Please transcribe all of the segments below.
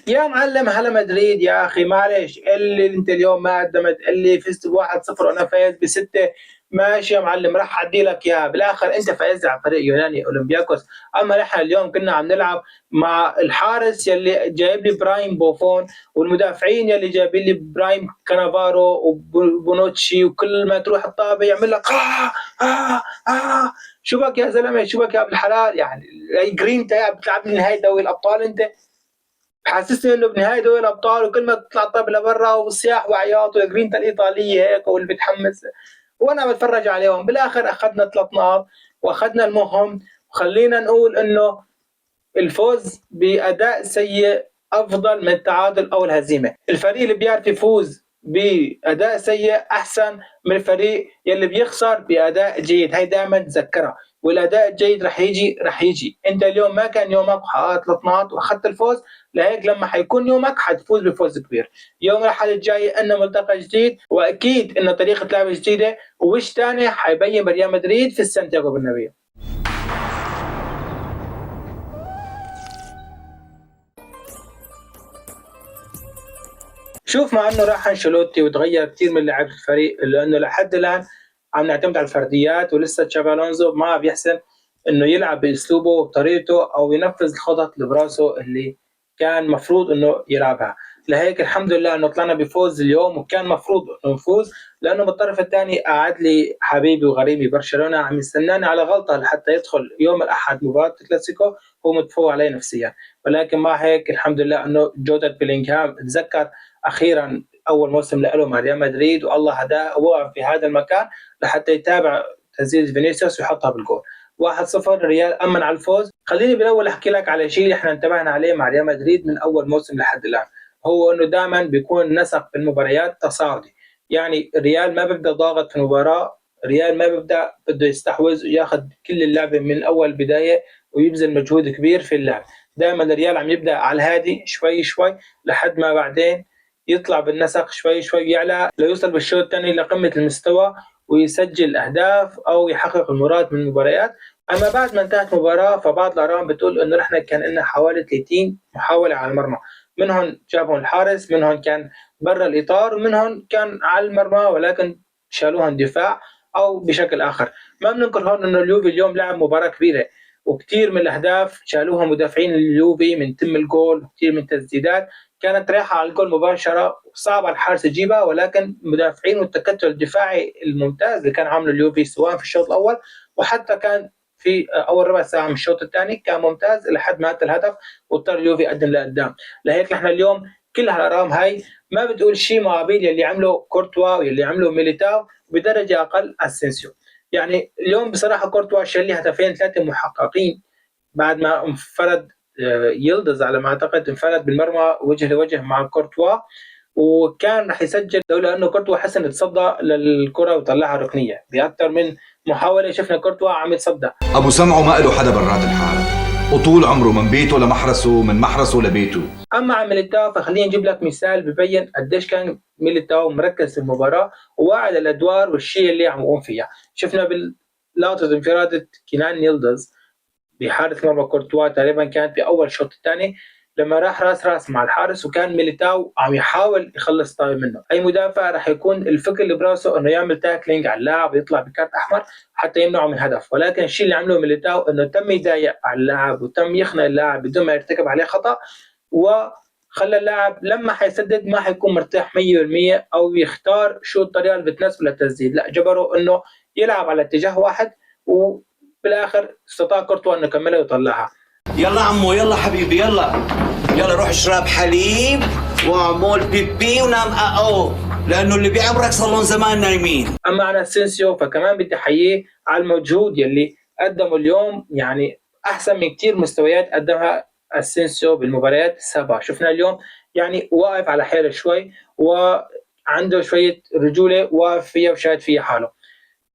يا معلم هلا مدريد يا اخي، معلش اللي انت اليوم ما قدمت، اللي فزت ب 1-0 وانا فايز بستة. ماشي يا معلم، راح اعدي لك اياها بالاخر، انت فايز على فريق يوناني اولمبياكوس. اما نحن اليوم كنا عم نلعب مع الحارس يلي جايب لي برايم بوفون، والمدافعين يلي جايبين لي برايم كانافارو وبونوتشي، وكل ما تروح الطابه يعمل لك شو بك يا زلمه، شو بك يا ابن الحلال يعني. جرين انت بتلعبني نهائي دوري الابطال انت، حاسسني انه بنهايه دوري الابطال وكل ما تطلع الطابه لبرا وصياح وعياط وجرينتا الايطاليه هيك واللي بتحمس، وانا بتفرج عليهم. بالاخر اخذنا 3 نقاط واخذنا المهم، وخلينا نقول انه الفوز باداء سيء افضل من التعادل او الهزيمه. الفريق اللي بيعرف يفوز باداء سيء احسن من الفريق يلي بيخسر باداء جيد، هي دائما تذكرها. والاداء الجيد رح يجي. انت اليوم ما كان يومك وحققت 3 نقاط واخذت الفوز، لهيك لما حيكون يومك حتفوز بفوز كبير. يوم الاحد الجاي انه ملتقى جديد، واكيد انه طريقه لعب جديده، ووش ثاني حيبين بريال مدريد في السانتياغو برنابيو. شوف، مع انه راح انشيلوتي وتغير كثير من لاعب الفريق، لانه لحد الان عم نعتمد على الفرديات، ولسه تشافي الونزو ما بيحسن انه يلعب باسلوبه وبطريقته او ينفذ الخطط اللي براسه اللي كان مفروض انه يلعبها. لهيك الحمد لله انه طلعنا بفوز اليوم، وكان مفروض انه نفوز، لانه بالطرف الثاني قعد لي حبيبي وغريمي برشلونه عم يستناني على غلطه لحتى يدخل يوم الاحد مباراه الكلاسيكو هو متفوق علي نفسيا. ولكن مع هيك الحمد لله انه جوده بيلينغهام تذكر اخيرا اول موسم له مع ريال مدريد، والله هداه وقف في هذا المكان لحتى يتابع تسديد فينيسيوس ويحطها بالجول. 1-0 ريال امن على الفوز. خليني بالاول احكي لك على شيء احنا انتبهنا عليه مع ريال مدريد من اول موسم لحد الان، هو انه دائما بيكون نسق في المباريات تصاعدي. يعني الريال ما بيبدا ضاغط في المباراه، الريال ما بده يستحوذ وياخذ كل اللعبه من اول بدايه ويبذل مجهود كبير في اللعب. دائما الريال عم يبدا على الهادي شوي شوي، لحد ما بعدين يطلع بالنسق شوي شوي يعلى ليوصل بالشوط الثاني لقمة المستوى ويسجل أهداف أو يحقق المراد من المباريات. أما بعد ما انتهت المباراة فبعض الآراء بتقول إنه نحن كان لنا حوالي 30 محاولة على المرمى، منهم جابهم الحارس، منهم كان برا الإطار، ومنهم كان على المرمى ولكن شالوها دفاع أو بشكل آخر. ما بننكر هون إنه اليوفي اليوم لعب مباراة كبيرة، وكثير من الأهداف شالوها مدافعين اليوفي من تم الجول، وكثير من التسديدات كانت رايحه على الجول مباشره وصعب على الحارس يجيبها، ولكن المدافعين والتكتل الدفاعي الممتاز اللي كان عامله اليوفي سواء في الشوط الاول وحتى كان في اول ربع ساعه من الشوط الثاني كان ممتاز لحد ما اتى الهدف واضطر اليوفي يقدم لقدام. لهيك نحن اليوم كل هالارقام هاي ما بتقول شيء مقابل يلي عمله كورتوا واللي عمله ميليتاو، بدرجه اقل اسينسيو. يعني اليوم بصراحه كورتوا شال لي هدفين 3 محققين بعد ما انفرد، يلدز على ما اعتقد انفرد بالمرمى وجه لوجه مع كورتوا، وكان رح يسجل لولا انه كورتوا حسن يتصدى للكره وطلعها ركنيه باكثر من محاوله. شفنا كورتوا عم يتصدى. ابو سمعه ما له حدا برات الحاره، وطول عمره من بيته لمحرسه، من محرسه لبيته. اما عن ميليتاو فخلينا نجيب لك مثال ببين قديش كان ميليتاو مركز في المباراه وواعد الادوار والشيء اللي عم يقوم فيها. شفنا بلقطه انفراده كينان يلدز بحارس مرمى كورتوا تقريبا كانت باول شوط الثاني، لما راح راس مع الحارس وكان ميليتاو عم يحاول يخلص طابه منه. اي مدافع راح يكون الفكر اللي براسه انه يعمل تاكلينج على اللاعب ويطلع بكارت احمر حتى يمنعه من هدف، ولكن الشيء اللي عمله ميليتاو انه تم يضايق على اللاعب وتم يخنق اللاعب بدون ما يرتكب عليه خطا، وخلى اللاعب لما حيسدد ما حيكون مرتاح 100% او يختار شو الطريقه اللي بتناسبه للتسديد، لا جبره انه يلعب على اتجاه واحد، وبالاخر استطاع كورتوا انه يكملها ويطلعها. يلا عمو، يلا حبيبي، يلا روح اشرب حليب واعمل بيبي ونام لانه اللي بعمرك صار لهم زمان نايمين. اما عن اسينسيو فكمان بدي احييه على المجهود يلي قدمه اليوم، يعني احسن من كثير مستويات قدمها اسينسيو بالمباريات السابقه. شفنا اليوم يعني واقف على حيله شوي وعنده شويه رجوله واقف فيها وشاهد فيها حاله.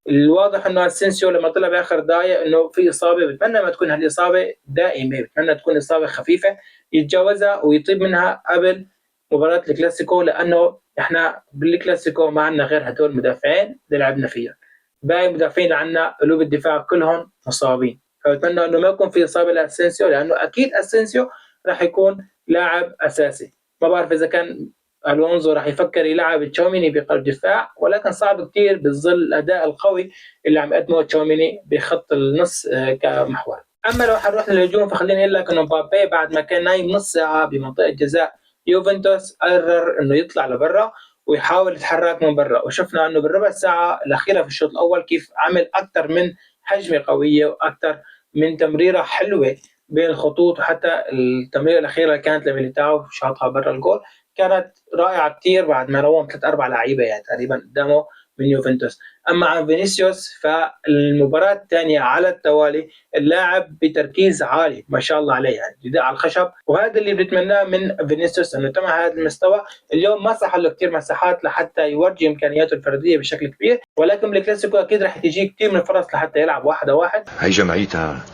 الواضح انه اسينسيو لما طلع باخر دقائق انه في اصابه، بتمنى ما تكون هالاصابه دائمه، بتمنى تكون اصابه خفيفه يتجاوزها ويطيب منها قبل مباراه الكلاسيكو، لانه احنا بالكلاسيكو ما عندنا غير هدول المدافعين اللي لعبنا فيها، باقي المدافعين اللي عندنا قلوب الدفاع كلهم مصابين. فبتمنى انه ما يكون في اصابه لاسينسيو، لانه اكيد اسينسيو راح يكون لاعب اساسي. ما بعرف اذا كان الونزو راح يفكر يلعب تشاوميني بقلب دفاع، ولكن صعب كتير بظل الاداء القوي اللي عم يقدمه تشاوميني بخط النص كمحور. اما لو حنروح للهجوم فخليني اقول لك انه مبابي بعد ما كان نايم نص ساعه بمنطقه جزاء يوفنتوس قرر انه يطلع لبرا ويحاول يتحرك من برا، وشفنا انه بالربع ساعه الاخيره في الشوط الاول كيف عمل اكثر من هجمه قويه واكثر من تمريره حلوه بين الخطوط، وحتى التمريره الاخيره كانت لميليتاو شاطها برا الجول كانت رائعه كثير بعد ما روم 3-4 لعيبه يعني تقريبا قدامه من يوفنتوس. اما عن فينيسيوس فالمباراه الثانيه على التوالي اللاعب بتركيز عالي ما شاء الله عليه، يعني جداء على الخشب، وهذا اللي بنتمناه من فينيسيوس انه تمع هذا المستوى. اليوم ما صح له كثير مساحات لحتى يورجي امكانياته الفرديه بشكل كبير، ولكن بالكلاسيكو اكيد رح تجي كثير من الفرص لحتى يلعب 1-1. هي جمعيتها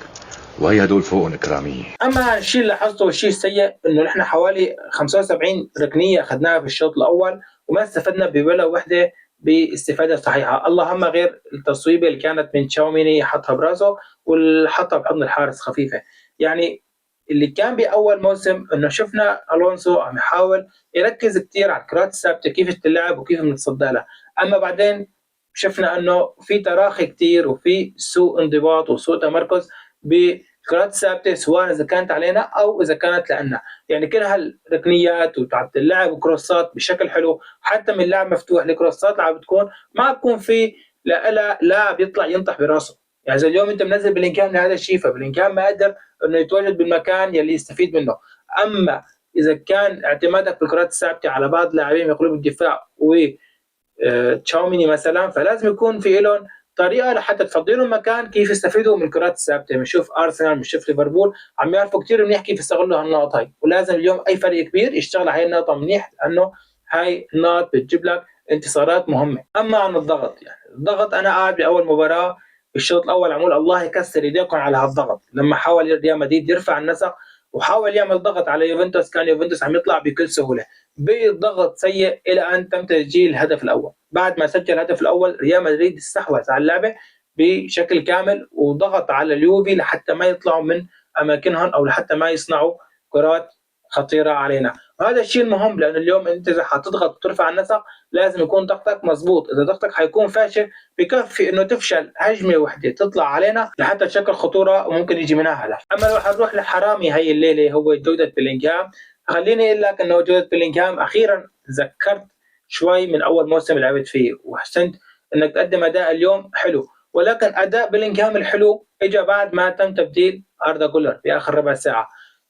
وهي هدول فوقهم إكرامية. اما الشيء اللي لاحظته والشيء السيء انه نحن حوالي 75 ركنيه اخذناها في الشوط الاول وما استفدنا بولا وحده باستفاده صحيحه، اللهم غير التصويبه اللي كانت من تشاوميني حطها براسه وحطها بحضن الحارس خفيفه. يعني اللي كان باول موسم انه شفنا الونسو عم يحاول يركز كثير على الكرات الثابته كيف تلعب وكيف بنتصدى لها، اما بعدين شفنا انه في تراخي كثير وفي سوء انضباط وسوء تمركز بكرات ثابته سواء اذا كانت علينا او اذا كانت لنا. يعني كل هالركنيات وتعب اللعب وكروسات بشكل حلو حتى من لاعب مفتوح لكروسات عم بتكون ما بكون في لاعب يطلع ينطح براسه. يعني اذا اليوم انت منزل بلينجهام لهذا الشيء فبلينجهام ما قدر انه يتواجد بالمكان يلي يستفيد منه. اما اذا كان اعتمادك بالكرات الثابته على بعض لاعبين من قلوب الدفاع و تشاوميني مثلا فلازم يكون في لهم طريقه لحتى تفضي لهم مكان كيف يستفيدوا من الكرات الثابته. بنشوف ارسنال بنشوف ليفربول عم يعرفوا كثير منيح كيف يستغلوا هالنقط هاي، ولازم اليوم اي فريق كبير يشتغل على هاي النقطه منيح لانه هاي النقط بتجيب لك انتصارات مهمه. اما عن الضغط، يعني الضغط انا قاعد باول مباراه بالشوط الاول عمول الله يكسر ايديكم على هالضغط لما حاول ريال مدريد يرفع النسق وحاول يعمل ضغط على يوفنتوس، كان يوفنتوس عم يطلع بكل سهوله بضغط سيء الى ان تم تسجيل الهدف الاول. بعد ما سجل الهدف الاول ريال مدريد استحوذ على اللعبه بشكل كامل وضغط على اليوفي لحتى ما يطلعوا من اماكنهم او لحتى ما يصنعوا كرات خطيره علينا، وهذا الشيء المهم لانه اليوم انت اذا حتضغط وترفع النسق لازم يكون ضغطك مضبوط. اذا ضغطك حيكون فاشل بكفي انه تفشل هجمه وحده تطلع علينا لحتى تشكل خطوره وممكن يجي منها هدف. اما لو حنروح لحرامي هي الليله هو جوده بلينغهام، خليني اقول لك انه جوده بلينغهام اخيرا ذكرت شوي من اول موسم لعبت فيه وحسنت انك تقدم اداء اليوم حلو، ولكن اداء بلينغهام الحلو اجى بعد ما تم تبديل اردا جولر باخر ربع ساعه.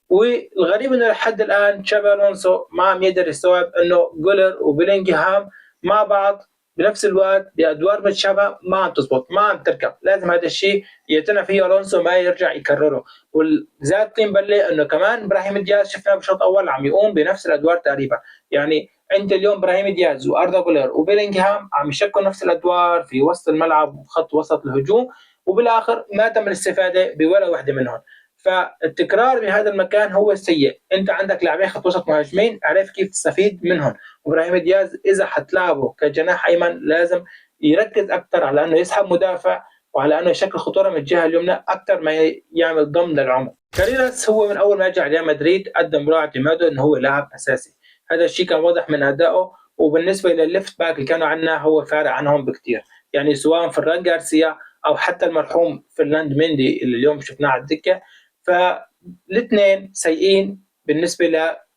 والغريب انه لحد الان تشابي الونسو ما عم يقدر يستوعب انه جولر وبلينغهام مع بعض بنفس الوقت بادوار متشابهه ما عم تزبط ما عم تركب. لازم هذا الشيء يعتنى فيه الونسو ما يرجع يكرره. وزاد طين بله انه كمان ابراهيم دياز شفنا بالشوط الاول عم يقوم بنفس الادوار تقريبا. يعني انت اليوم ابراهيم دياز واردا جولر وبيلينغهام عم يشكلوا نفس الادوار في وسط الملعب وخط وسط الهجوم، وبالاخر ما تم الاستفاده بولا وحده منهم. فالتكرار بهذا المكان هو السيء. انت عندك لاعبين خط وسط مهاجمين عرف كيف تستفيد منهم. ابراهيم دياز اذا حتلعبه كجناح ايمن لازم يركز اكثر على انه يسحب مدافع وعلى انه يشكل خطوره من الجهه اليمنى اكثر ما يعمل ضم للعمق. كاريراس هو من اول ما رجع ريال مدريد قدم روعه اعتماده انه هو لاعب اساسي، هذا الشيء كان واضح من ادائه. وبالنسبه للليفت باك اللي كانوا عندنا هو فارق عنهم بكثير، يعني سواء فران غارسيا او حتى المرحوم فرلاند ميندي اللي اليوم شفناه على الدكه، فالاثنين سيئين بالنسبه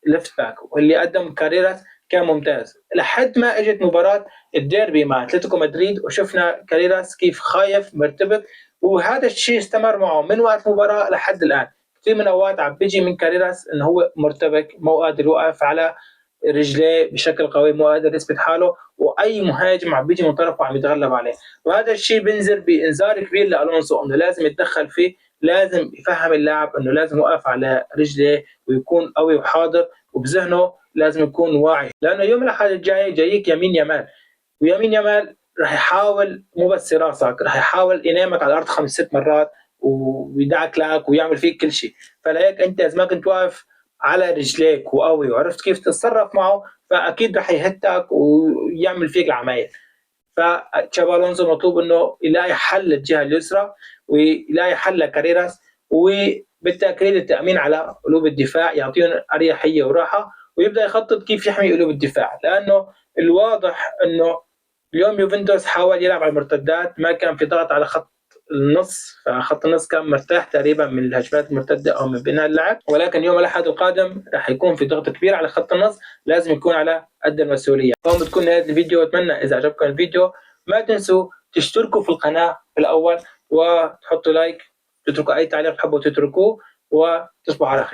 لليفت باك، واللي قدم كاريراس كان ممتاز لحد ما اجت مباراه الديربي مع اتلتيكو مدريد وشفنا كاريراس كيف خايف مرتبك، وهذا الشيء استمر معه من وقت المباراه لحد الان. كثير من اوقات عم بيجي من كاريراس انه هو مرتبك مو قادر يوقف على رجليه بشكل قوي، مو قادر يثبت حاله، واي مهاجم عم بيجي من طرفه عم يتغلب عليه. وهذا الشيء بينزل بانذار كبير لالونسو انه لازم يتدخل فيه، لازم يفهم اللاعب انه لازم يوقف على رجليه ويكون قوي وحاضر وبذهنه لازم يكون واعي، لانه يوم الاحد الجاي جايك يمين يمال، ويمين يمال راح يحاول مو بس راسك، راح يحاول ينامك على الارض 5-6 مرات ويدعك لك ويعمل فيك كل شيء. فلهيك انت اذا ما كنت واقف على رجليك وقوي وعرفت كيف تتصرف معه فاكيد رح يهتك ويعمل فيك العمايل. فتشابي الونسو مطلوب انه يلاقي حل للجهه اليسرى ويلاقي حل لكاريراس، بالتأكيد التأمين على قلوب الدفاع يعطيهم أريحية وراحة، ويبدأ يخطط كيف يحمي قلوب الدفاع، لأنه الواضح أنه اليوم يوفنتوس حاول يلعب على المرتدات، ما كان في ضغط على خط النص، فخط النص كان مرتاح تقريبا من الهجمات المرتدة أو من بناء اللعب. ولكن يوم الأحد القادم راح يكون في ضغط كبير على خط النص، لازم يكون على قد المسؤولية. هون بتكون نهاية الفيديو، أتمنى إذا عجبكم الفيديو ما تنسوا تشتركوا في القناة في الأول، وتحطوا لايك، تتركوا أي تعليق تحبوا تتركوه، وتصبحوا على خير.